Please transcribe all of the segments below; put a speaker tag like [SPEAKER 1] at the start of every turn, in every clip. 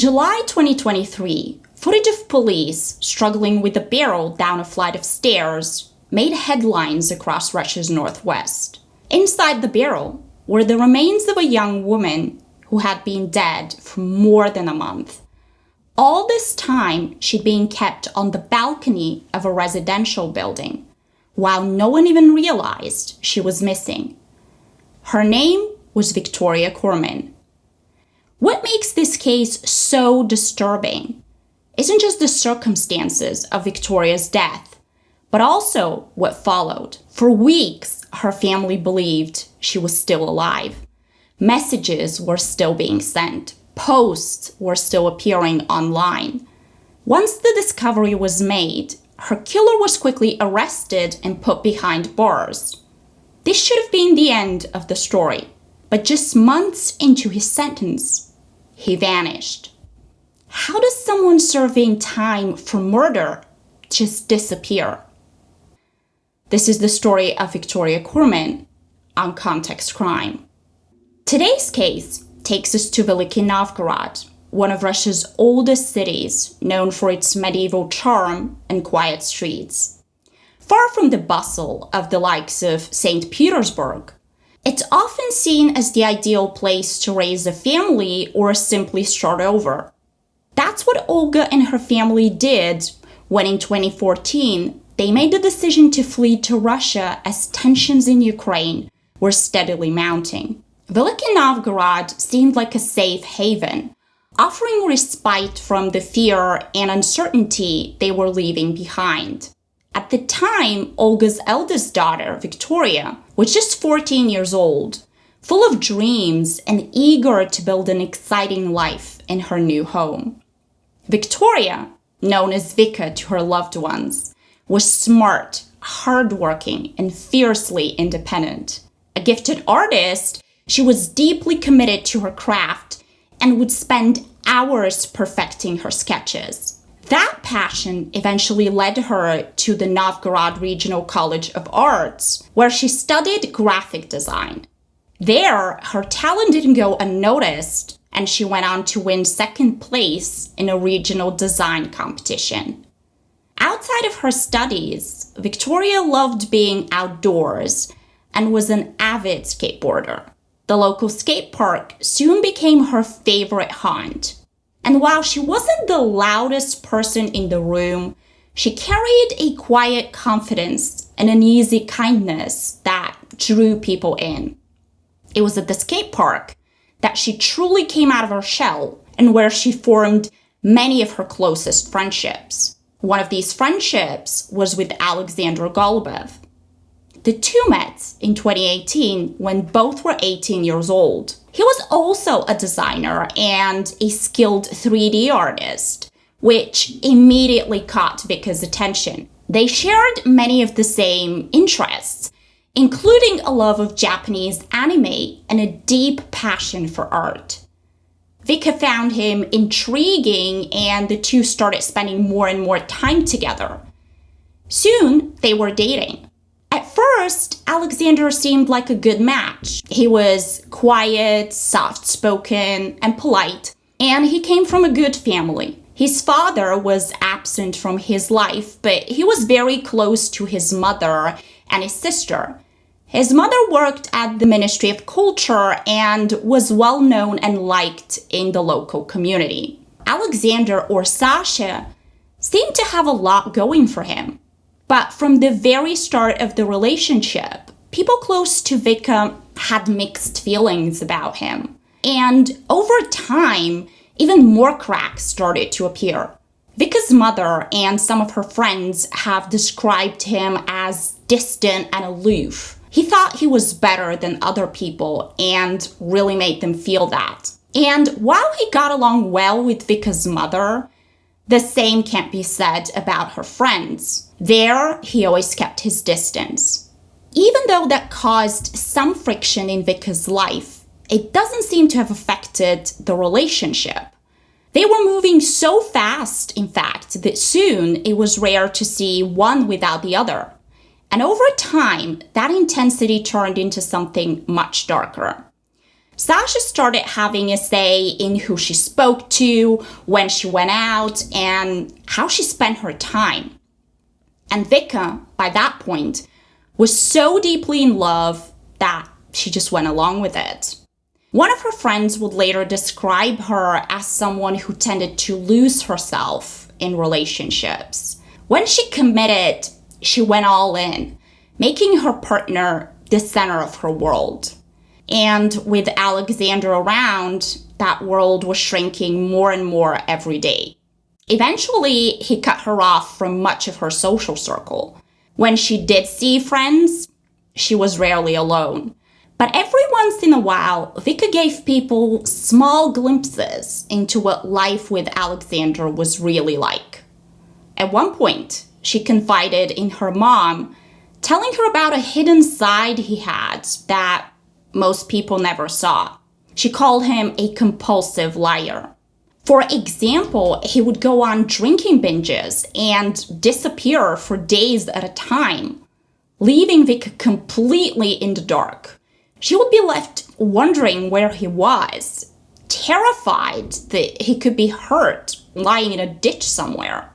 [SPEAKER 1] July 2023, footage of police struggling with a barrel down a flight of stairs made headlines across Russia's northwest. Inside the barrel were the remains of a young woman who had been dead for more than a month. All this time, she'd been kept on the balcony of a residential building, while no one even realized she was missing. Her name was Viktoria Kurman. What makes this case so disturbing isn't just the circumstances of Viktoria's death, but also what followed. For weeks, her family believed she was still alive. Messages were still being sent. Posts were still appearing online. Once the discovery was made, her killer was quickly arrested and put behind bars. This should have been the end of the story, but just months into his sentence, he vanished. How does someone serving time for murder just disappear? This is the story of Viktoria Kurman on Context Crime. Today's case takes us to Veliki Novgorod, one of Russia's oldest cities, known for its medieval charm and quiet streets. Far from the bustle of the likes of St. Petersburg, it's often seen as the ideal place to raise a family or simply start over. That's what Olga and her family did when in 2014 they made the decision to flee to Russia as tensions in Ukraine were steadily mounting. Veliki Novgorod seemed like a safe haven, offering respite from the fear and uncertainty they were leaving behind. At the time, Olga's eldest daughter, Viktoria, was just 14 years old, full of dreams and eager to build an exciting life in her new home. Viktoria, known as Vika to her loved ones, was smart, hardworking, and fiercely independent. A gifted artist, she was deeply committed to her craft and would spend hours perfecting her sketches. That passion eventually led her to the Novgorod Regional College of Arts, where she studied graphic design. There, her talent didn't go unnoticed, and she went on to win second place in a regional design competition. Outside of her studies, Viktoria loved being outdoors and was an avid skateboarder. The local skate park soon became her favorite haunt. And while she wasn't the loudest person in the room, she carried a quiet confidence and an easy kindness that drew people in. It was at the skate park that she truly came out of her shell and where she formed many of her closest friendships. One of these friendships was with Alexander Golubov. The two met in 2018 when both were 18 years old. He was also a designer and a skilled 3D artist, which immediately caught Vika's attention. They shared many of the same interests, including a love of Japanese anime and a deep passion for art. Vika found him intriguing and the two started spending more and more time together. Soon, they were dating. At first, Alexander seemed like a good match. He was quiet, soft-spoken, and polite, and he came from a good family. His father was absent from his life, but he was very close to his mother and his sister. His mother worked at the Ministry of Culture and was well known and liked in the local community. Alexander, or Sasha, seemed to have a lot going for him. But from the very start of the relationship, people close to Vika had mixed feelings about him. And over time, even more cracks started to appear. Vika's mother and some of her friends have described him as distant and aloof. He thought he was better than other people and really made them feel that. And while he got along well with Vika's mother, the same can't be said about her friends. There, he always kept his distance. Even though that caused some friction in Vika's life, it doesn't seem to have affected the relationship. They were moving so fast, in fact, that soon it was rare to see one without the other. And over time, that intensity turned into something much darker. Sasha started having a say in who she spoke to, when she went out, and how she spent her time. And Vika, by that point, was so deeply in love that she just went along with it. One of her friends would later describe her as someone who tended to lose herself in relationships. When she committed, she went all in, making her partner the center of her world. And with Alexander around, that world was shrinking more and more every day. Eventually, he cut her off from much of her social circle. When she did see friends, she was rarely alone. But every once in a while, Vika gave people small glimpses into what life with Alexander was really like. At one point, she confided in her mom, telling her about a hidden side he had that most people never saw. She called him a compulsive liar. For example, he would go on drinking binges and disappear for days at a time, leaving Vika completely in the dark. She would be left wondering where he was, terrified that he could be hurt lying in a ditch somewhere.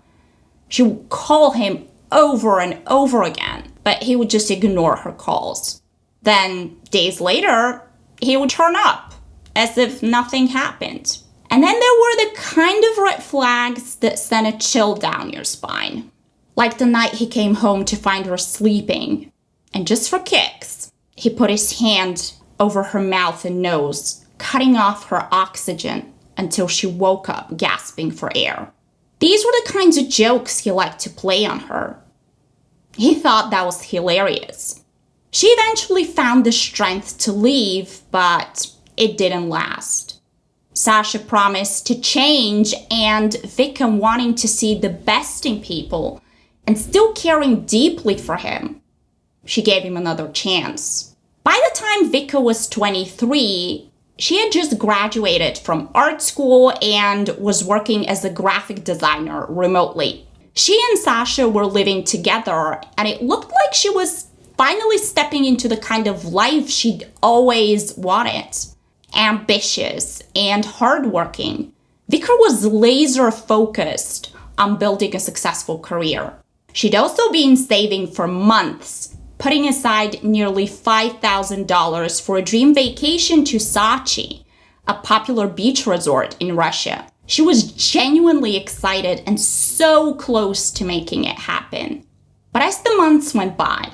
[SPEAKER 1] She would call him over and over again, but he would just ignore her calls. Then, days later, he would turn up, as if nothing happened. And then there were the kind of red flags that sent a chill down your spine. Like the night he came home to find her sleeping, and just for kicks, he put his hand over her mouth and nose, cutting off her oxygen until she woke up gasping for air. These were the kinds of jokes he liked to play on her. He thought that was hilarious. She eventually found the strength to leave, but it didn't last. Sasha promised to change, and Vika, wanting to see the best in people and still caring deeply for him, she gave him another chance. By the time Vika was 23, she had just graduated from art school and was working as a graphic designer remotely. She and Sasha were living together, and it looked like she was finally stepping into the kind of life she'd always wanted. Ambitious and hardworking, Vika was laser focused on building a successful career. She'd also been saving for months, putting aside nearly $5,000 for a dream vacation to Sochi, a popular beach resort in Russia. She was genuinely excited and so close to making it happen. But as the months went by,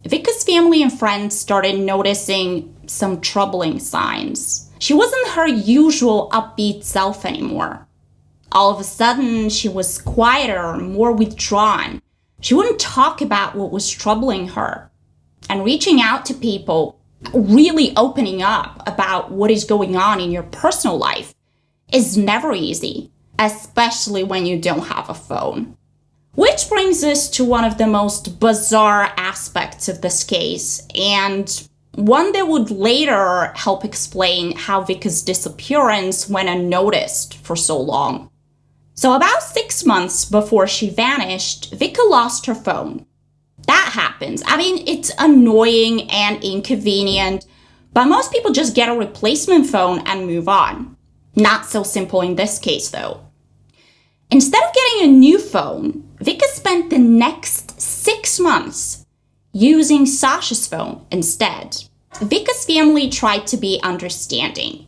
[SPEAKER 1] Vika's family and friends started noticing some troubling signs. She wasn't her usual upbeat self anymore. All of a sudden, she was quieter, more withdrawn. She wouldn't talk about what was troubling her. And reaching out to people, really opening up about what is going on in your personal life, is never easy, especially when you don't have a phone. Which brings us to one of the most bizarre aspects of this case, and one that would later help explain how Vika's disappearance went unnoticed for so long. So about 6 months before she vanished, Vika lost her phone. That happens. I mean, it's annoying and inconvenient, but most people just get a replacement phone and move on. Not so simple in this case, though. Instead of getting a new phone, Vika spent the next 6 months using Sasha's phone instead. Vika's family tried to be understanding.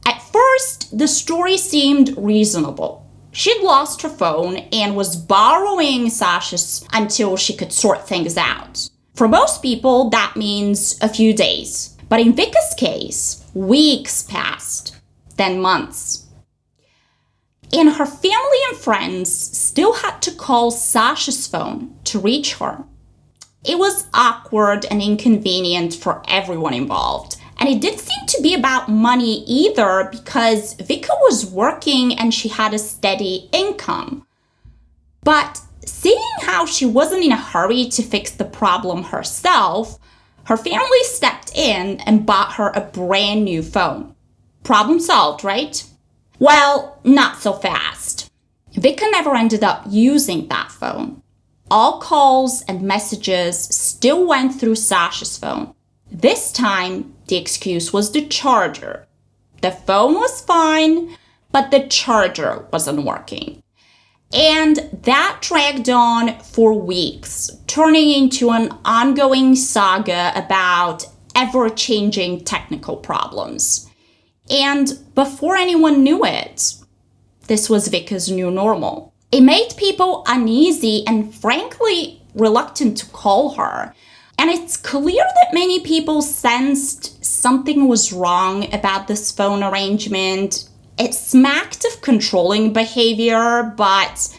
[SPEAKER 1] At first, the story seemed reasonable. She'd lost her phone and was borrowing Sasha's until she could sort things out. For most people, that means a few days. But in Vika's case, weeks passed, then months. And her family and friends still had to call Sasha's phone to reach her. It was awkward and inconvenient for everyone involved. And it didn't seem to be about money either, because Vika was working and she had a steady income. But seeing how she wasn't in a hurry to fix the problem herself, her family stepped in and bought her a brand new phone. Problem solved, right? Well, not so fast. Vika never ended up using that phone. All calls and messages still went through Sasha's phone. This time, the excuse was the charger. The phone was fine, but the charger wasn't working. And that dragged on for weeks, turning into an ongoing saga about ever-changing technical problems. And before anyone knew it, this was Vika's new normal. It made people uneasy and frankly reluctant to call her. And it's clear that many people sensed something was wrong about this phone arrangement. It smacked of controlling behavior, but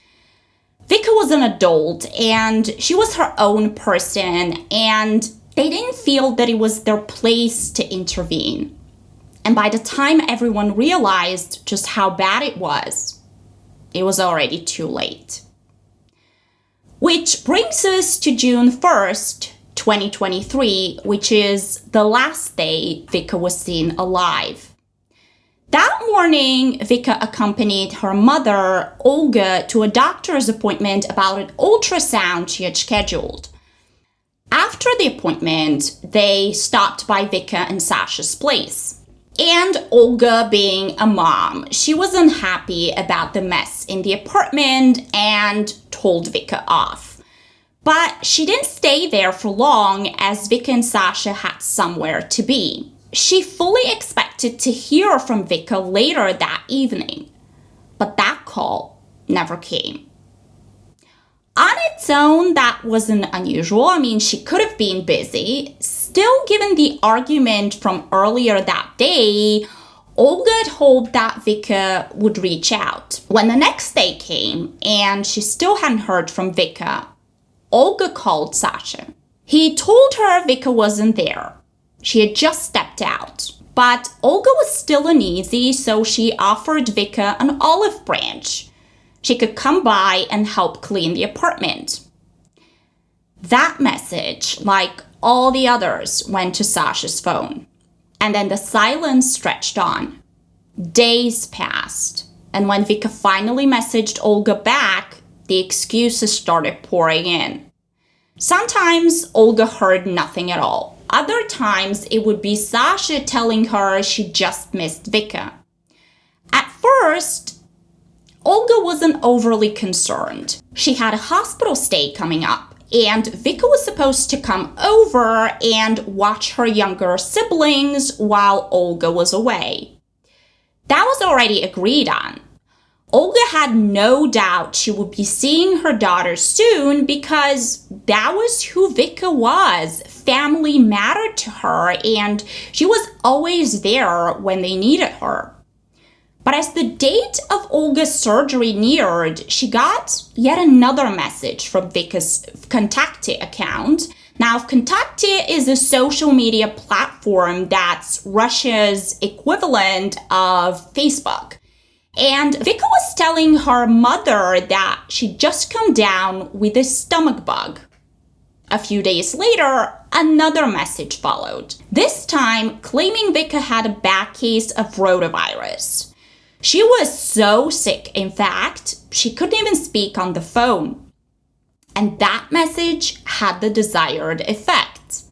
[SPEAKER 1] Vika was an adult and she was her own person, and they didn't feel that it was their place to intervene. And by the time everyone realized just how bad it was already too late. Which brings us to June 1st, 2023, which is the last day Vika was seen alive. That morning, Vika accompanied her mother, Olga, to a doctor's appointment about an ultrasound she had scheduled. After the appointment, they stopped by Vika and Sasha's place. And Olga, being a mom, she was unhappy about the mess in the apartment and told Vika off. But she didn't stay there for long, as Vika and Sasha had somewhere to be. She fully expected to hear from Vika later that evening, but that call never came. On its own, that wasn't unusual. I mean, she could have been busy. Still, given the argument from earlier that day, Olga had hoped that Vika would reach out. When the next day came and she still hadn't heard from Vika, Olga called Sasha. He told her Vika wasn't there. She had just stepped out. But Olga was still uneasy, so she offered Vika an olive branch. She could come by and help clean the apartment. That message, like all the others, went to Sasha's phone. And then the silence stretched on. Days passed. And when Vika finally messaged Olga back, the excuses started pouring in. Sometimes Olga heard nothing at all. Other times it would be Sasha telling her she just missed Vika. At first, Olga wasn't overly concerned. She had a hospital stay coming up, and Vika was supposed to come over and watch her younger siblings while Olga was away. That was already agreed on. Olga had no doubt she would be seeing her daughter soon because that was who Vika was. Family mattered to her, and she was always there when they needed her. But as the date of Olga's surgery neared, she got yet another message from Vika's Kontakte account. Now, Kontakte is a social media platform that's Russia's equivalent of Facebook. And Vika was telling her mother that she'd just come down with a stomach bug. A few days later, another message followed, this time claiming Vika had a bad case of rotavirus. She was so sick, in fact, she couldn't even speak on the phone. And that message had the desired effect.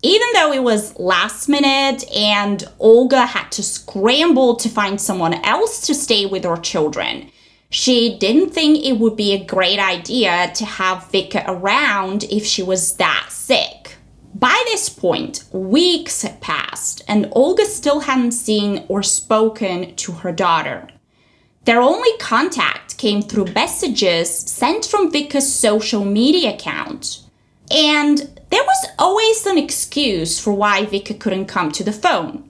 [SPEAKER 1] Even though it was last minute and Olga had to scramble to find someone else to stay with her children, she didn't think it would be a great idea to have Vika around if she was that sick. By this point, weeks had passed and Olga still hadn't seen or spoken to her daughter. Their only contact came through messages sent from Vika's social media account. And there was always an excuse for why Vika couldn't come to the phone.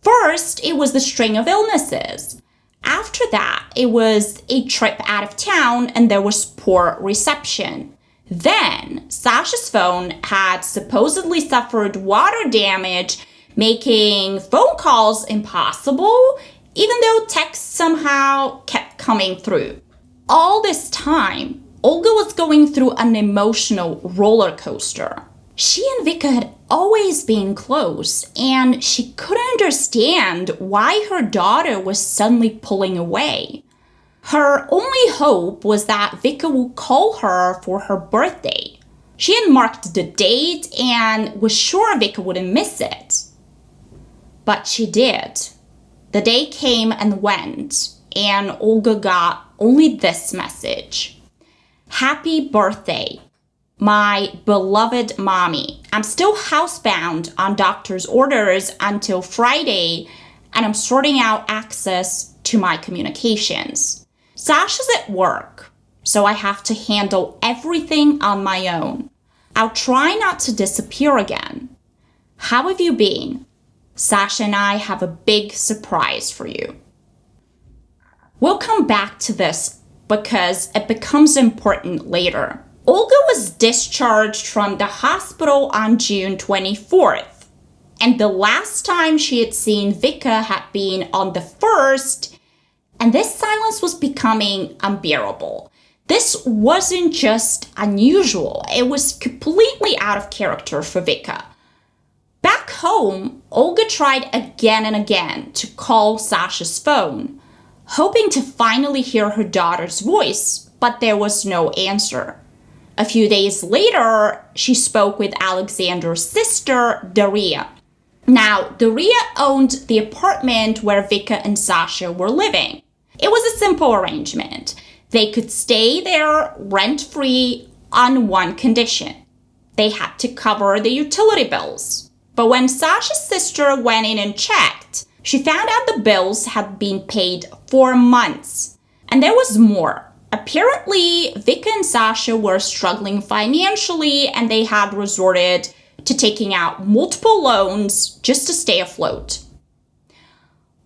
[SPEAKER 1] First, it was the string of illnesses. After that, it was a trip out of town and there was poor reception. Then, Sasha's phone had supposedly suffered water damage, making phone calls impossible, even though texts somehow kept coming through. All this time, Olga was going through an emotional roller coaster. She and Vika had always been close, and she couldn't understand why her daughter was suddenly pulling away. Her only hope was that Vika would call her for her birthday. She had marked the date and was sure Vika wouldn't miss it. But she did. The day came and went, and Olga got only this message. Happy birthday, my beloved mommy. I'm still housebound on doctor's orders until Friday, and I'm sorting out access to my communications. Sasha's at work, so I have to handle everything on my own. I'll try not to disappear again. How have you been? Sasha and I have a big surprise for you. We'll come back to this because it becomes important later. Olga was discharged from the hospital on June 24th, and the last time she had seen Vika had been on the 1st, and this silence was becoming unbearable. This wasn't just unusual, it was completely out of character for Vika. Back home, Olga tried again and again to call Sasha's phone, hoping to finally hear her daughter's voice, but there was no answer. A few days later, she spoke with Alexander's sister, Daria. Now, Daria owned the apartment where Vika and Sasha were living. It was a simple arrangement. They could stay there rent-free on one condition. They had to cover the utility bills. But when Sasha's sister went in and checked, she found out the bills had been paid for months. And there was more. Apparently, Vika and Sasha were struggling financially, and they had resorted to taking out multiple loans just to stay afloat.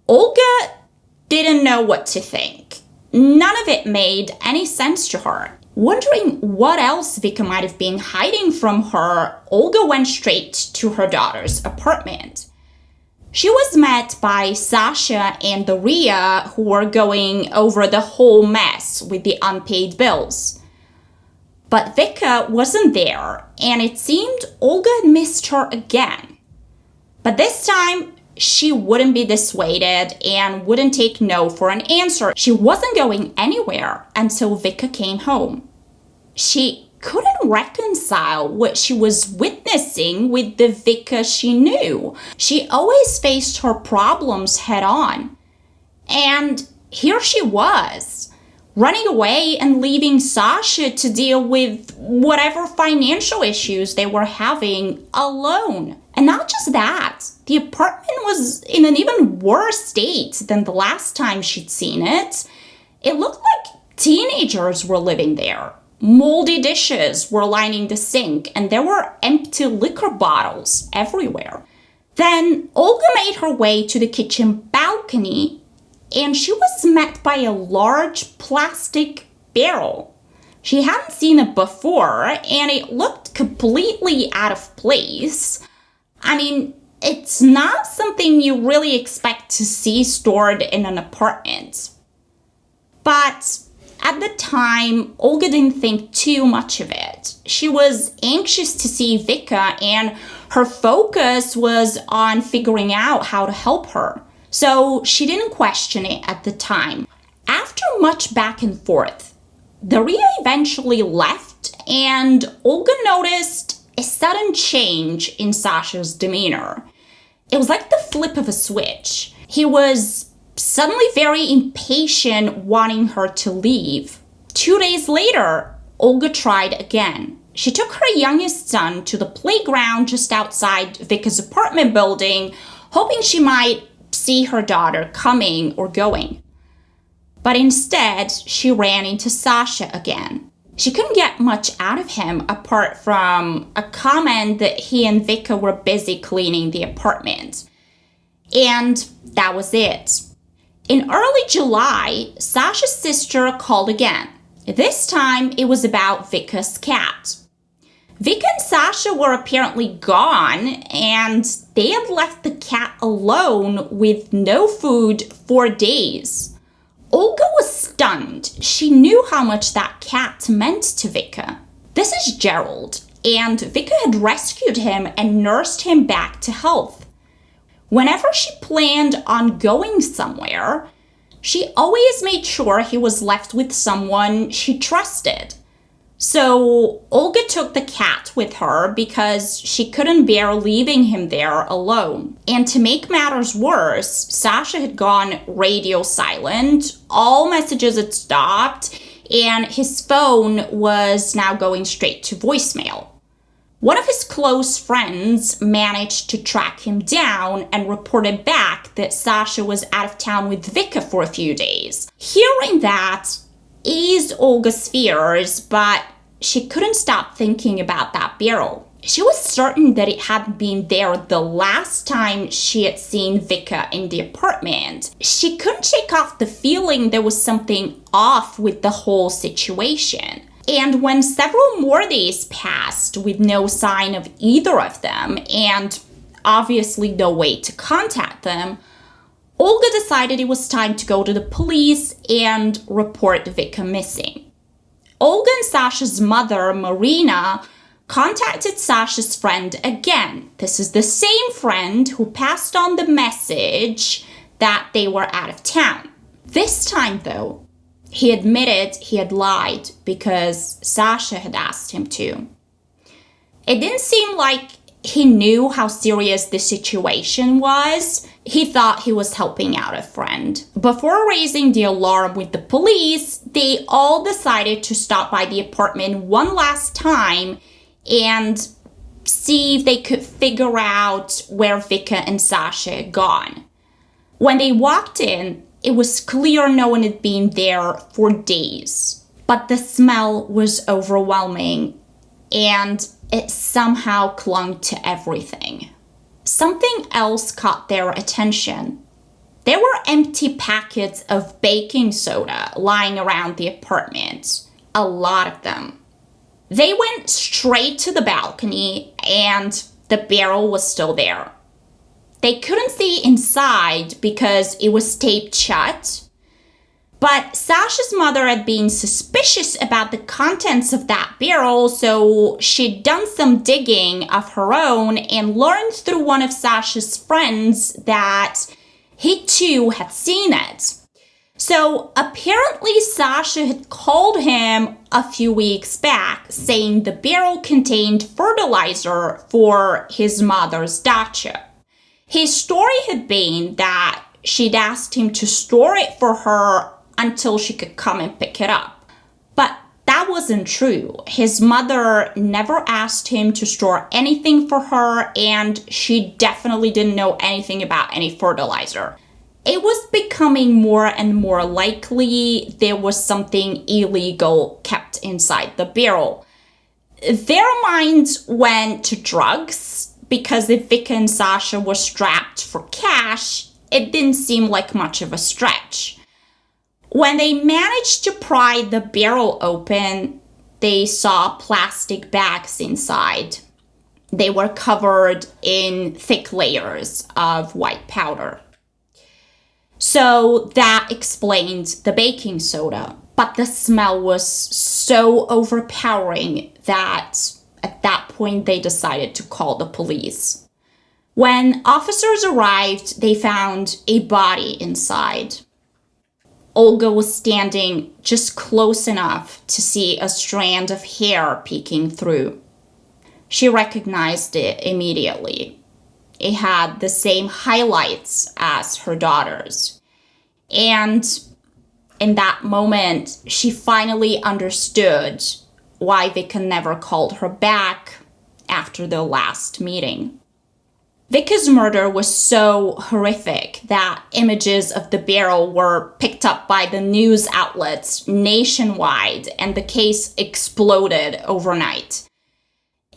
[SPEAKER 1] Olga didn't know what to think. None of it made any sense to her. Wondering what else Vika might have been hiding from her, Olga went straight to her daughter's apartment. She was met by Sasha and Daria, who were going over the whole mess with the unpaid bills. But Vika wasn't there, and it seemed Olga had missed her again. But this time, she wouldn't be dissuaded and wouldn't take no for an answer. She wasn't going anywhere until Vika came home. She couldn't reconcile what she was witnessing with the Vika she knew. She always faced her problems head on. And here she was, running away and leaving Sasha to deal with whatever financial issues they were having alone. And not just that, the apartment was in an even worse state than the last time she'd seen it. It looked like teenagers were living there. Moldy dishes were lining the sink, and there were empty liquor bottles everywhere. Then Olga made her way to the kitchen balcony, and she was met by a large plastic barrel. She hadn't seen it before, and it looked completely out of place. I mean, it's not something you really expect to see stored in an apartment. But at the time, Olga didn't think too much of it. She was anxious to see Vika, and her focus was on figuring out how to help her. So she didn't question it at the time. After much back and forth, Daria eventually left, and Olga noticed a sudden change in Sasha's demeanor. It was like the flip of a switch. He was suddenly very impatient, wanting her to leave. 2 days later, Olga tried again. She took her youngest son to the playground just outside Vika's apartment building, hoping she might see her daughter coming or going. But instead, she ran into Sasha again. She couldn't get much out of him apart from a comment that he and Vika were busy cleaning the apartment. And that was it. In early July, Sasha's sister called again. This time, it was about Vika's cat. Vika and Sasha were apparently gone, and they had left the cat alone with no food for days. Olga was stunned. She knew how much that cat meant to Vika. This is Gerald, and Vika had rescued him and nursed him back to health. Whenever she planned on going somewhere, she always made sure he was left with someone she trusted. So Olga took the cat with her because she couldn't bear leaving him there alone. And to make matters worse, Sasha had gone radio silent, all messages had stopped, and his phone was now going straight to voicemail. One of his close friends managed to track him down and reported back that Sasha was out of town with Vika for a few days. Hearing that eased Olga's fears, but she couldn't stop thinking about that barrel. She was certain that it had been there the last time she had seen Vika in the apartment. She couldn't shake off the feeling there was something off with the whole situation. And when several more days passed with no sign of either of them, and obviously no way to contact them, Olga decided it was time to go to the police and report Vika missing. Olga and Sasha's mother, Marina, contacted Sasha's friend again. This is the same friend who passed on the message that they were out of town. This time, though, he admitted he had lied because Sasha had asked him to. It didn't seem like he knew how serious the situation was. He thought he was helping out a friend. Before raising the alarm with the police, they all decided to stop by the apartment one last time and see if they could figure out where Vika and Sasha had gone. When they walked in, it was clear no one had been there for days. But the smell was overwhelming, and it somehow clung to everything. Something else caught their attention. There were empty packets of baking soda lying around the apartment. A lot of them. They went straight to the balcony, and the barrel was still there. They couldn't see inside because it was taped shut. But Sasha's mother had been suspicious about the contents of that barrel, so she'd done some digging of her own and learned through one of Sasha's friends that he too had seen it. So apparently Sasha had called him a few weeks back saying the barrel contained fertilizer for his mother's dacha. His story had been that she'd asked him to store it for her until she could come and pick it up. But that wasn't true. His mother never asked him to store anything for her, and she definitely didn't know anything about any fertilizer. It was becoming more and more likely there was something illegal kept inside the barrel. Their minds went to drugs, because if Vika and Sasha were strapped for cash, it didn't seem like much of a stretch. When they managed to pry the barrel open, they saw plastic bags inside. They were covered in thick layers of white powder. So that explained the baking soda. But the smell was so overpowering that at that point they decided to call the police. When officers arrived, they found a body inside. Olga was standing just close enough to see a strand of hair peeking through. She recognized it immediately. It had the same highlights as her daughter's. And in that moment, she finally understood why Vika never called her back after their last meeting. Vika's murder was so horrific that images of the barrel were picked up by the news outlets nationwide, and the case exploded overnight.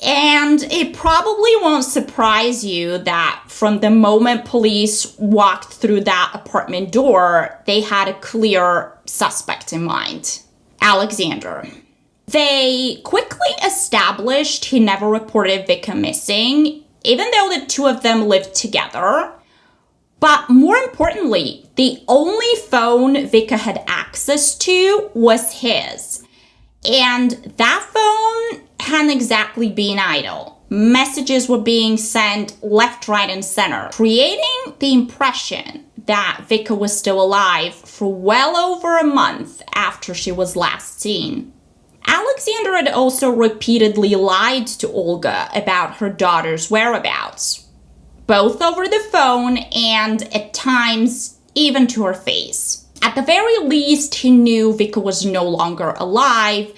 [SPEAKER 1] And it probably won't surprise you that from the moment police walked through that apartment door, they had a clear suspect in mind: Alexander. They quickly established he never reported Vika missing, even though the two of them lived together. But more importantly, the only phone Vika had access to was his. And that phone hadn't exactly been idle. Messages were being sent left, right, and center, creating the impression that Vika was still alive for well over a month after she was last seen. Alexander had also repeatedly lied to Olga about her daughter's whereabouts, both over the phone and at times even to her face. At the very least, he knew Vika was no longer alive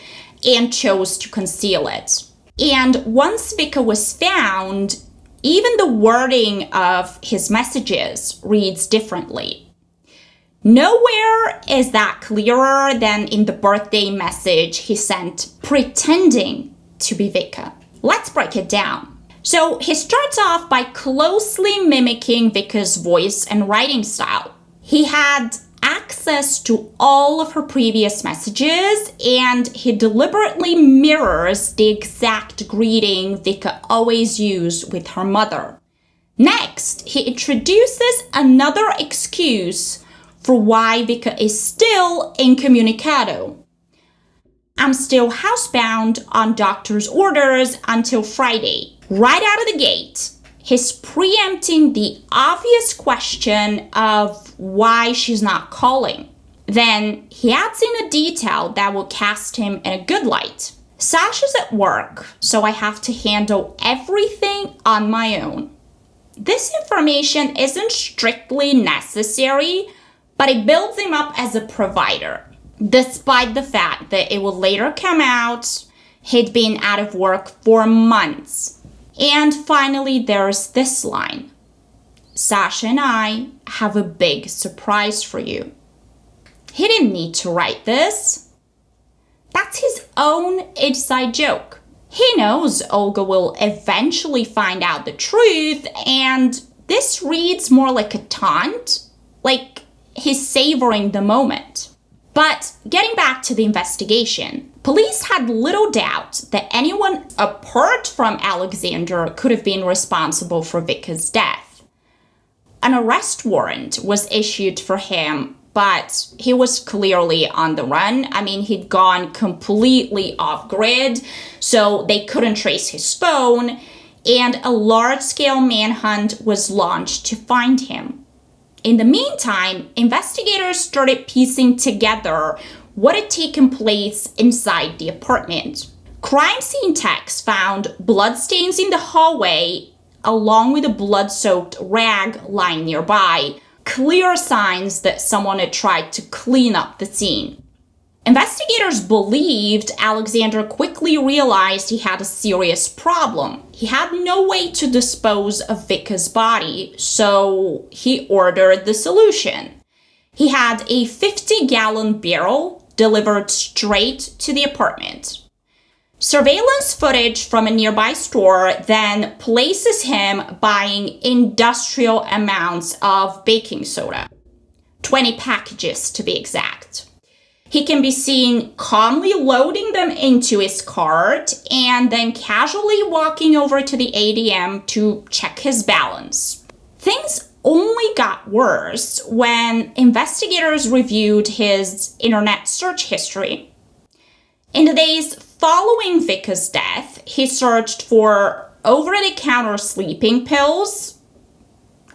[SPEAKER 1] and chose to conceal it. And once Vika was found, even the wording of his messages reads differently. Nowhere is that clearer than in the birthday message he sent pretending to be Vika. Let's break it down. So he starts off by closely mimicking Vika's voice and writing style. He had access to all of her previous messages, and he deliberately mirrors the exact greeting Vika always used with her mother. Next, he introduces another excuse for why Vika is still incommunicado. I'm still housebound on doctor's orders until Friday. Right out of the gate, he's preempting the obvious question of why she's not calling. Then he adds in a detail that will cast him in a good light. Sasha's at work, so I have to handle everything on my own. This information isn't strictly necessary, but it builds him up as a provider, despite the fact that it will later come out he'd been out of work for months. And finally, there's this line. Sasha and I have a big surprise for you. He didn't need to write this. That's his own inside joke. He knows Olga will eventually find out the truth, and this reads more like a taunt, like he's savoring the moment. But getting back to the investigation, police had little doubt that anyone apart from Alexander could have been responsible for Vika's death. An arrest warrant was issued for him, but he was clearly on the run. I mean, he'd gone completely off-grid, so they couldn't trace his phone, and a large-scale manhunt was launched to find him. In the meantime, investigators started piecing together what had taken place inside the apartment. Crime scene techs found bloodstains in the hallway, along with a blood-soaked rag lying nearby, clear signs that someone had tried to clean up the scene. Investigators believed Alexander quickly realized he had a serious problem. He had no way to dispose of Vika's body, so he ordered the solution. He had a 50-gallon barrel delivered straight to the apartment. Surveillance footage from a nearby store then places him buying industrial amounts of baking soda. 20 packages to be exact. He can be seen calmly loading them into his cart and then casually walking over to the ATM to check his balance. Things only got worse when investigators reviewed his internet search history. In the days following Vika's death, he searched for over-the-counter sleeping pills.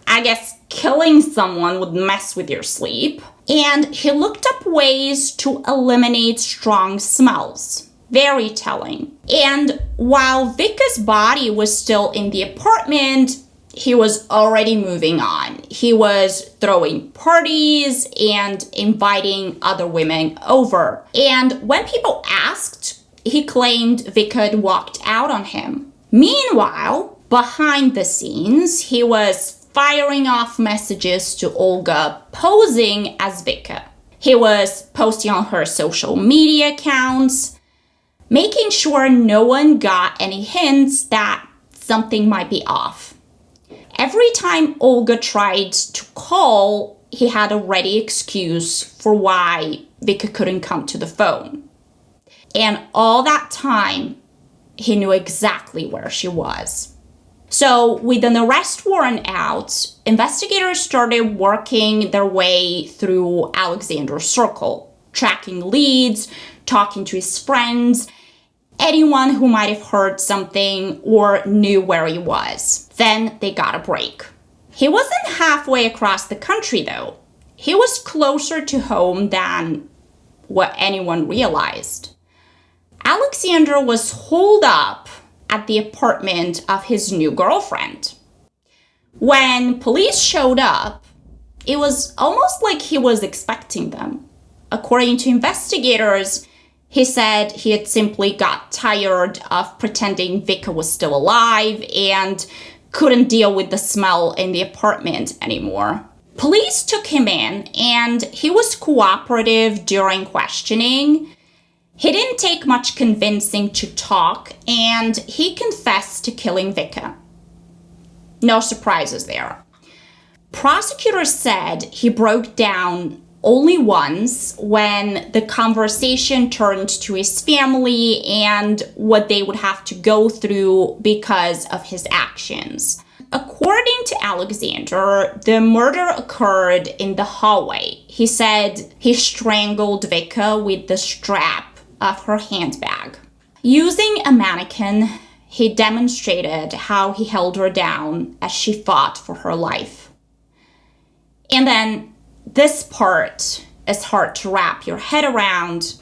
[SPEAKER 1] I guess killing someone would mess with your sleep. And he looked up ways to eliminate strong smells. Very telling. And while Vika's body was still in the apartment, he was already moving on. He was throwing parties and inviting other women over. And when people asked, he claimed Vika had walked out on him. Meanwhile, behind the scenes, he was firing off messages to Olga, posing as Vika. He was posting on her social media accounts, making sure no one got any hints that something might be off. Every time Olga tried to call, he had a ready excuse for why Vika couldn't come to the phone. And all that time, he knew exactly where she was. So with an arrest warrant out, investigators started working their way through Alexander's circle, tracking leads, talking to his friends, anyone who might have heard something or knew where he was. Then they got a break. He wasn't halfway across the country, though. He was closer to home than what anyone realized. Alexander was holed up at the apartment of his new girlfriend. When police showed up, it was almost like he was expecting them. According to investigators, he said he had simply got tired of pretending Vika was still alive and couldn't deal with the smell in the apartment anymore. Police took him in, and he was cooperative during questioning. He didn't take much convincing to talk, and he confessed to killing Vika. No surprises there. Prosecutors said he broke down only once when the conversation turned to his family and what they would have to go through because of his actions. According to Alexander, the murder occurred in the hallway. He said he strangled Vika with the strap of her handbag. Using a mannequin, he demonstrated how he held her down as she fought for her life. And then this part is hard to wrap your head around,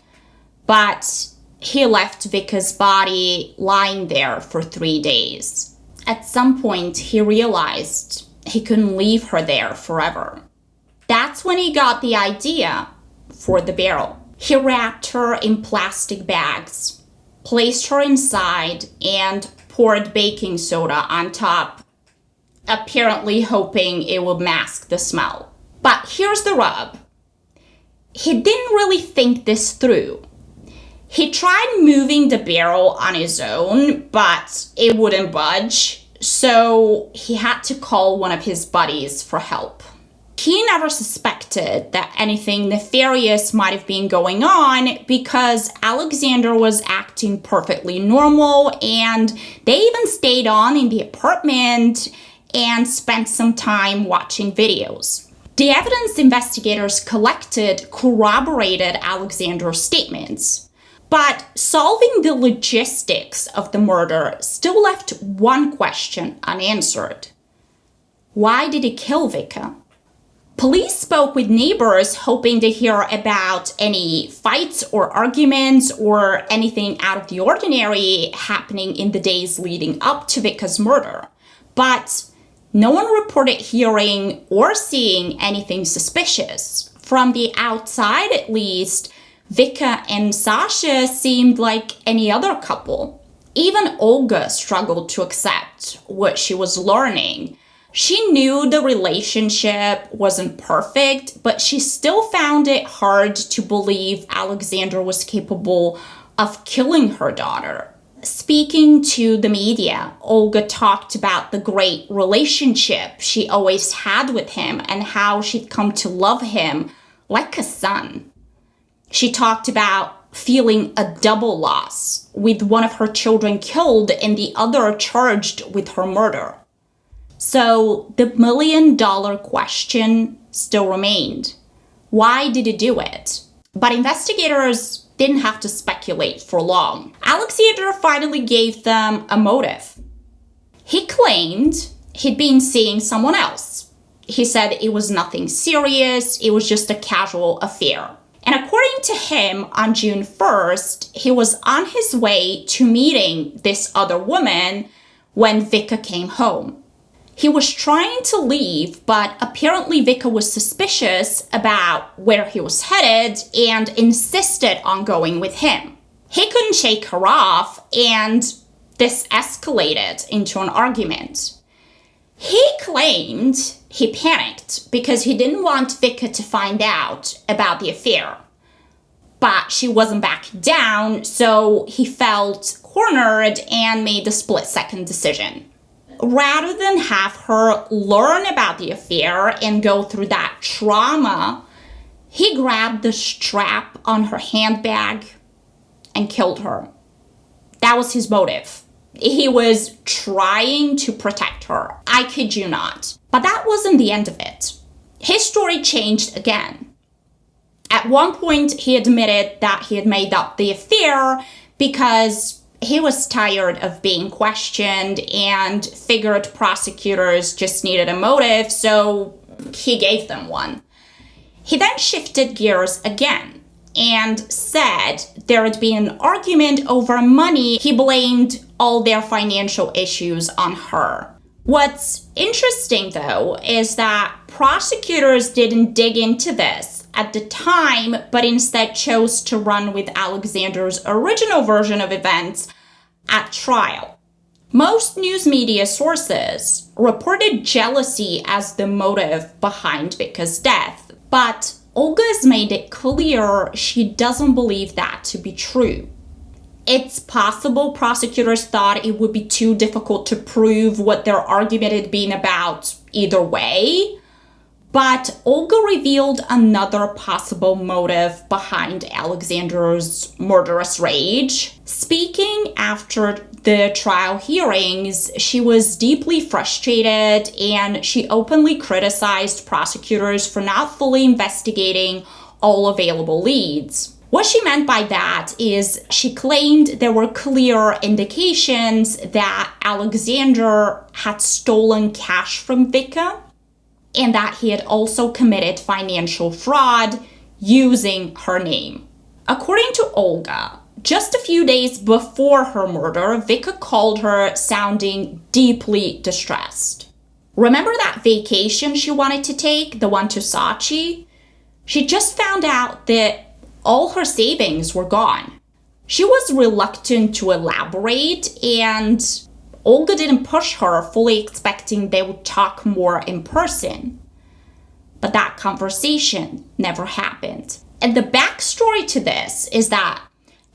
[SPEAKER 1] but he left Vika's body lying there for 3 days. At some point, he realized he couldn't leave her there forever. That's when he got the idea for the barrel. He wrapped her in plastic bags, placed her inside, and poured baking soda on top, apparently hoping it would mask the smell. But here's the rub. He didn't really think this through. He tried moving the barrel on his own, but it wouldn't budge, so he had to call one of his buddies for help. He never suspected that anything nefarious might have been going on because Alexander was acting perfectly normal, and they even stayed on in the apartment and spent some time watching videos. The evidence investigators collected corroborated Alexander's statements, but solving the logistics of the murder still left one question unanswered. Why did he kill Vika? Police spoke with neighbors hoping to hear about any fights or arguments or anything out of the ordinary happening in the days leading up to Vika's murder. But no one reported hearing or seeing anything suspicious. From the outside, at least, Vika and Sasha seemed like any other couple. Even Olga struggled to accept what she was learning. She knew the relationship wasn't perfect, but she still found it hard to believe Alexander was capable of killing her daughter. Speaking to the media, Olga talked about the great relationship she always had with him and how she'd come to love him like a son. She talked about feeling a double loss, with one of her children killed and the other charged with her murder. So the million-dollar question still remained. Why did he do it? But investigators didn't have to speculate for long. Alexander finally gave them a motive. He claimed he'd been seeing someone else. He said it was nothing serious, it was just a casual affair. And according to him, on June 1st, he was on his way to meeting this other woman when Vika came home. He was trying to leave, but apparently Vika was suspicious about where he was headed and insisted on going with him. He couldn't shake her off, and this escalated into an argument. He claimed he panicked because he didn't want Vika to find out about the affair. But she wasn't backing down, so he felt cornered and made the split-second decision. Rather than have her learn about the affair and go through that trauma, he grabbed the strap on her handbag and killed her. That was his motive. He was trying to protect her. I kid you not. But that wasn't the end of it. His story changed again. At one point, he admitted that he had made up the affair because he was tired of being questioned and figured prosecutors just needed a motive, so he gave them one. He then shifted gears again. and said there had been an argument over money. He blamed all their financial issues on her. What's interesting, though, is that prosecutors didn't dig into this at the time, but instead chose to run with Alexander's original version of events at trial. Most news media sources reported jealousy as the motive behind Vika's death, but Olga has made it clear she doesn't believe that to be true. It's possible prosecutors thought it would be too difficult to prove what their argument had been about either way, but Olga revealed another possible motive behind Alexander's murderous rage. Speaking after the trial hearings, she was deeply frustrated and she openly criticized prosecutors for not fully investigating all available leads. What she meant by that is she claimed there were clear indications that Alexander had stolen cash from Vika and that he had also committed financial fraud using her name. According to Olga, just a few days before her murder, Vika called her sounding deeply distressed. Remember that vacation she wanted to take, the one to Sochi? She just found out that all her savings were gone. She was reluctant to elaborate, and Olga didn't push her, fully expecting they would talk more in person. But that conversation never happened. And the backstory to this is that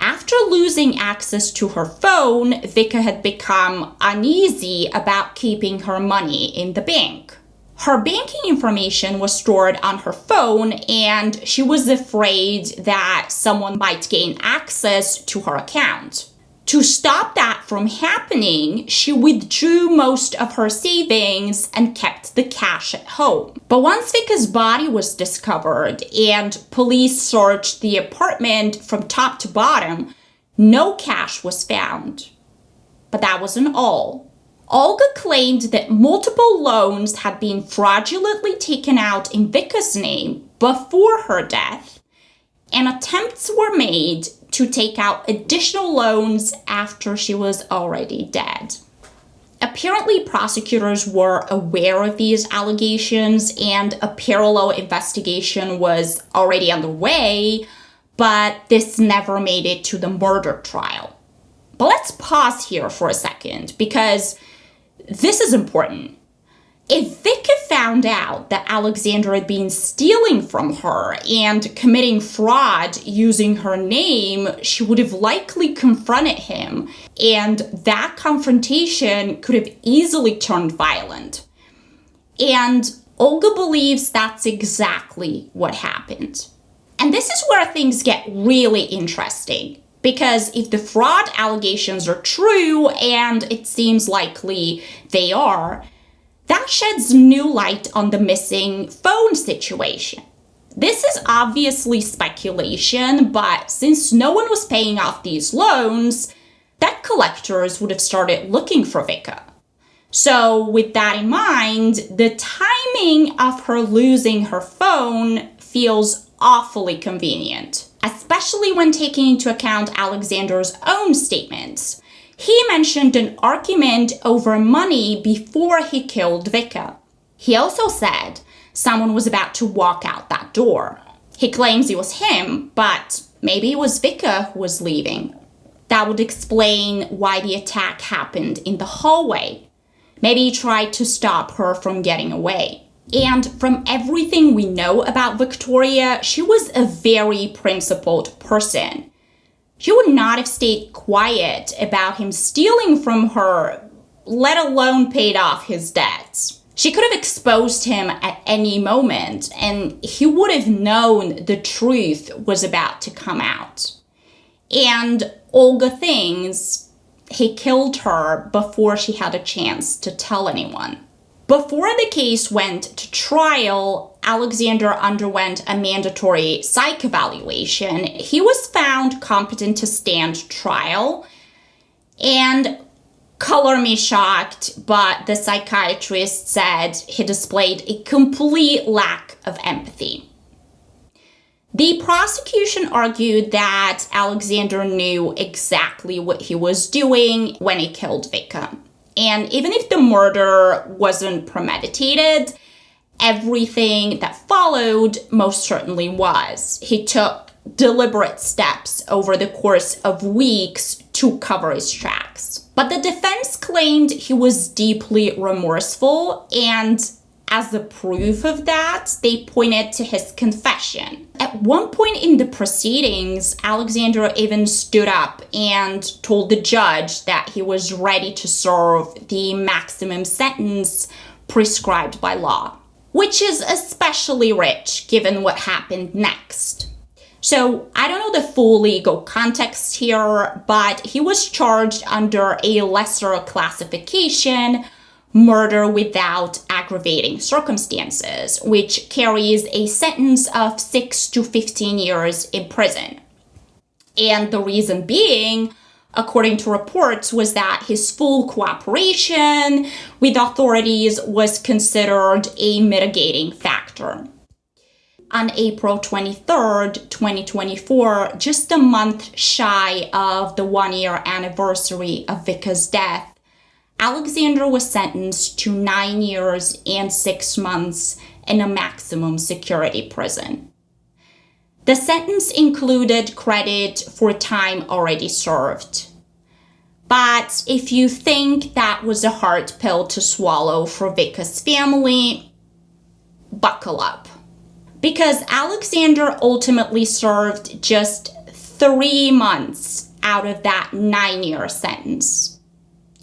[SPEAKER 1] after losing access to her phone, Vika had become uneasy about keeping her money in the bank. Her banking information was stored on her phone, and she was afraid that someone might gain access to her account. To stop that from happening, she withdrew most of her savings and kept the cash at home. But once Vika's body was discovered and police searched the apartment from top to bottom, no cash was found. But that wasn't all. Olga claimed that multiple loans had been fraudulently taken out in Vika's name before her death, and attempts were made to take out additional loans after she was already dead. Apparently, prosecutors were aware of these allegations and a parallel investigation was already underway, but this never made it to the murder trial. But let's pause here for a second because this is important. If Vika found out that Alexander had been stealing from her and committing fraud using her name, she would have likely confronted him, and that confrontation could have easily turned violent. And Olga believes that's exactly what happened. And this is where things get really interesting, because if the fraud allegations are true, and it seems likely they are, that sheds new light on the missing phone situation. This is obviously speculation, but since no one was paying off these loans, debt collectors would have started looking for Vika. So with that in mind, the timing of her losing her phone feels awfully convenient, especially when taking into account Alexander's own statements. He mentioned an argument over money before he killed Vika. He also said someone was about to walk out that door. He claims it was him, but maybe it was Vika who was leaving. That would explain why the attack happened in the hallway. Maybe he tried to stop her from getting away. And from everything we know about Viktoria, she was a very principled person. She would not have stayed quiet about him stealing from her, let alone paid off his debts. She could have exposed him at any moment, and he would have known the truth was about to come out. And Olga thinks he killed her before she had a chance to tell anyone. Before the case went to trial, Alexander underwent a mandatory psych evaluation. He was found competent to stand trial. And color me shocked, but the psychiatrist said he displayed a complete lack of empathy. The prosecution argued that Alexander knew exactly what he was doing when he killed Vika. And even if the murder wasn't premeditated, everything that followed most certainly was. He took deliberate steps over the course of weeks to cover his tracks. But the defense claimed he was deeply remorseful, and as a proof of that, they pointed to his confession. At one point in the proceedings, Alexander even stood up and told the judge that he was ready to serve the maximum sentence prescribed by law, which is especially rich given what happened next. So I don't know the full legal context here, but he was charged under a lesser classification, murder without aggravating circumstances, which carries a sentence of 6 to 15 years in prison. And the reason being, according to reports, was that his full cooperation with authorities was considered a mitigating factor. On April 23rd, 2024, just a month shy of the one-year anniversary of Vika's death, Alexander was sentenced to 9 years and 6 months in a maximum security prison. The sentence included credit for time already served. But if you think that was a hard pill to swallow for Vika's family, buckle up. Because Alexander ultimately served just 3 months out of that 9-year sentence.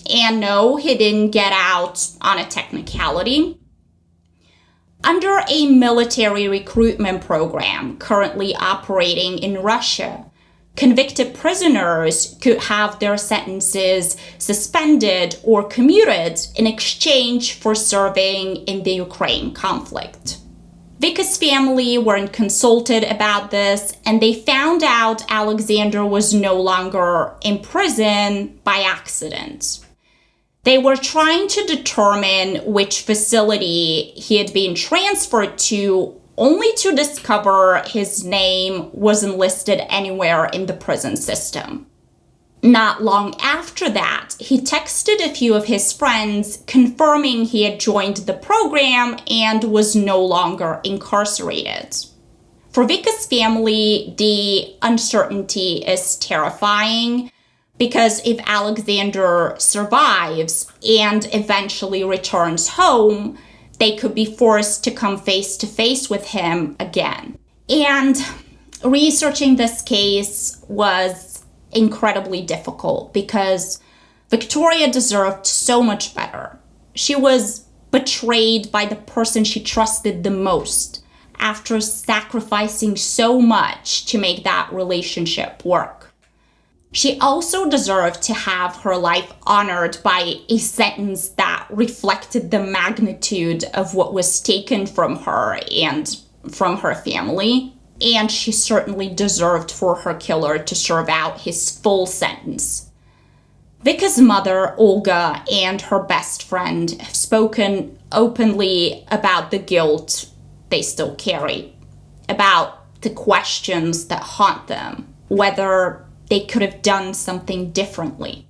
[SPEAKER 1] And no, he didn't get out on a technicality. Under a military recruitment program currently operating in Russia, convicted prisoners could have their sentences suspended or commuted in exchange for serving in the Ukraine conflict. Vika's family weren't consulted about this, and they found out Alexander was no longer in prison by accident. They were trying to determine which facility he had been transferred to, only to discover his name wasn't listed anywhere in the prison system. Not long after that, he texted a few of his friends confirming he had joined the program and was no longer incarcerated. For Vika's family, the uncertainty is terrifying, because if Alexander survives and eventually returns home, they could be forced to come face to face with him again. And researching this case was incredibly difficult because Viktoria deserved so much better. She was betrayed by the person she trusted the most after sacrificing so much to make that relationship work. She also deserved to have her life honored by a sentence that reflected the magnitude of what was taken from her and from her family. And she certainly deserved for her killer to serve out his full sentence. Vika's mother, Olga, and her best friend have spoken openly about the guilt they still carry, about the questions that haunt them, whether they could have done something differently,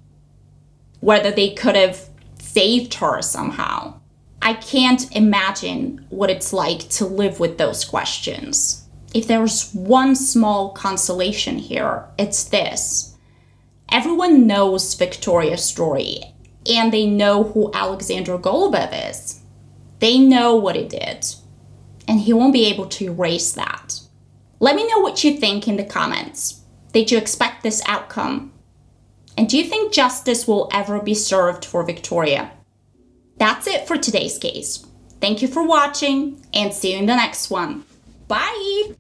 [SPEAKER 1] whether they could have saved her somehow. I can't imagine what it's like to live with those questions. If there's one small consolation here, it's this. Everyone knows Viktoria's story, and they know who Alexander Golubev is. They know what he did, and he won't be able to erase that. Let me know what you think in the comments. Did you expect this outcome? And do you think justice will ever be served for Viktoria? That's it for today's case. Thank you for watching, and see you in the next one. Bye!